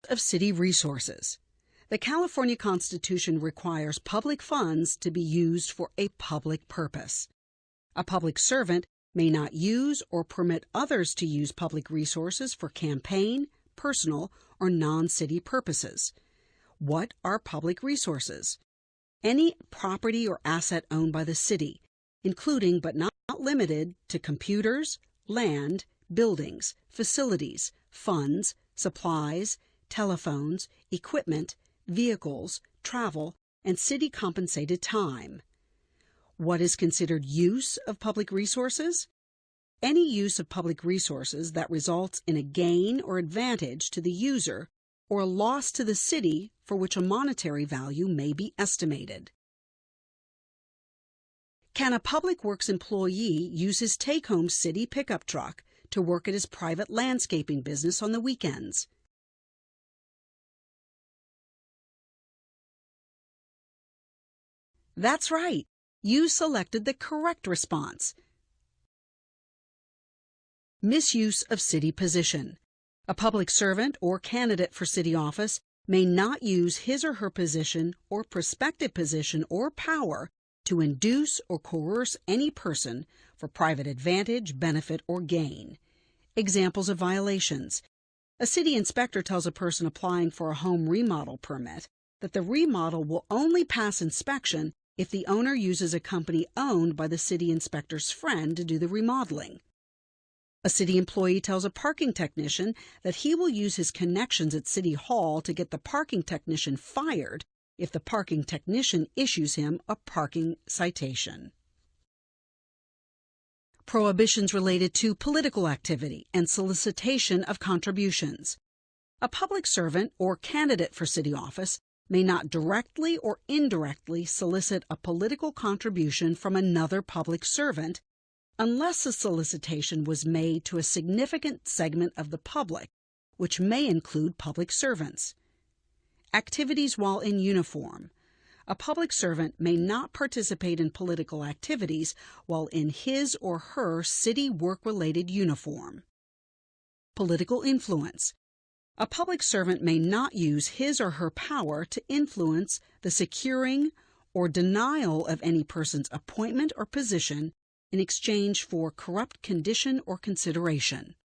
of city resources. The California Constitution requires public funds to be used for a public purpose. A public servant may not use or permit others to use public resources for campaign, personal, or non-city purposes. What are public resources? Any property or asset owned by the city, including but not limited to computers, land, buildings, facilities, funds, supplies, telephones, equipment, vehicles, travel, and city-compensated time. What is considered use of public resources? Any use of public resources that results in a gain or advantage to the user or a loss to the city for which a monetary value may be estimated. Can a public works employee use his take-home city pickup truck to work at his private landscaping business on the weekends? That's right. You selected the correct response. Misuse of city position. A public servant or candidate for city office may not use his or her position or prospective position or power to induce or coerce any person for private advantage, benefit, or gain. Examples of violations. A city inspector tells a person applying for a home remodel permit that the remodel will only pass inspection if the owner uses a company owned by the city inspector's friend to do the remodeling. A city employee tells a parking technician that he will use his connections at City Hall to get the parking technician fired if the parking technician issues him a parking citation. Prohibitions related to political activity and solicitation of contributions. A public servant or candidate for city office may not directly or indirectly solicit a political contribution from another public servant unless the solicitation was made to a significant segment of the public, which may include public servants. Activities while in uniform. A public servant may not participate in political activities while in his or her city work-related uniform. Political influence. A public servant may not use his or her power to influence the securing or denial of any person's appointment or position in exchange for corrupt condition or consideration.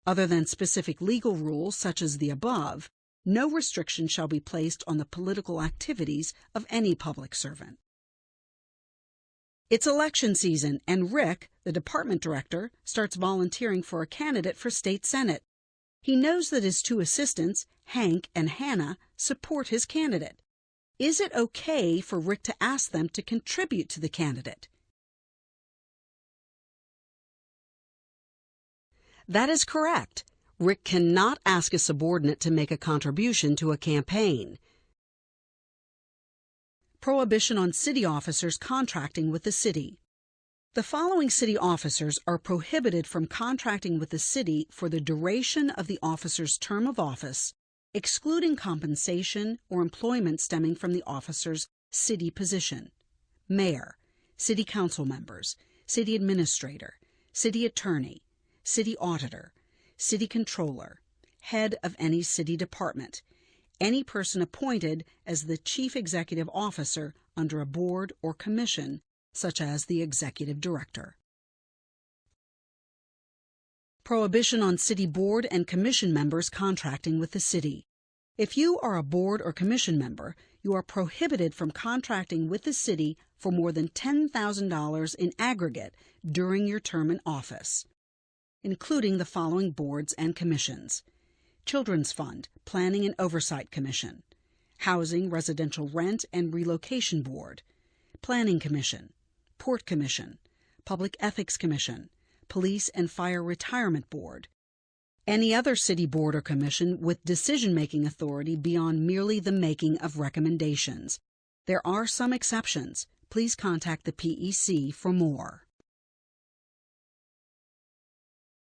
Other than specific legal rules such as the above, no restriction shall be placed on the political activities of any public servant. It's election season, and Rick, the department director, starts volunteering for a candidate for state senate. He knows that his two assistants, Hank and Hannah, support his candidate. Is it okay for Rick to ask them to contribute to the candidate? That is correct. Rick cannot ask a subordinate to make a contribution to a campaign. Prohibition on city officers contracting with the city. The following city officers are prohibited from contracting with the city for the duration of the officer's term of office, excluding compensation or employment stemming from the officer's city position. Mayor, city council members, city administrator, city attorney, city auditor, city controller, head of any city department, any person appointed as the chief executive officer under a board or commission, such as the executive director. Prohibition on city board and commission members contracting with the city. If you are a board or commission member, you are prohibited from contracting with the city for more than $10,000 in aggregate during your term in office, including the following boards and commissions: Children's Fund, Planning and Oversight Commission, Housing, Residential Rent and Relocation Board, Planning Commission, Port Commission, Public Ethics Commission, Police and Fire Retirement Board, any other city board or commission with decision-making authority beyond merely the making of recommendations. There are some exceptions. Please contact the PEC for more.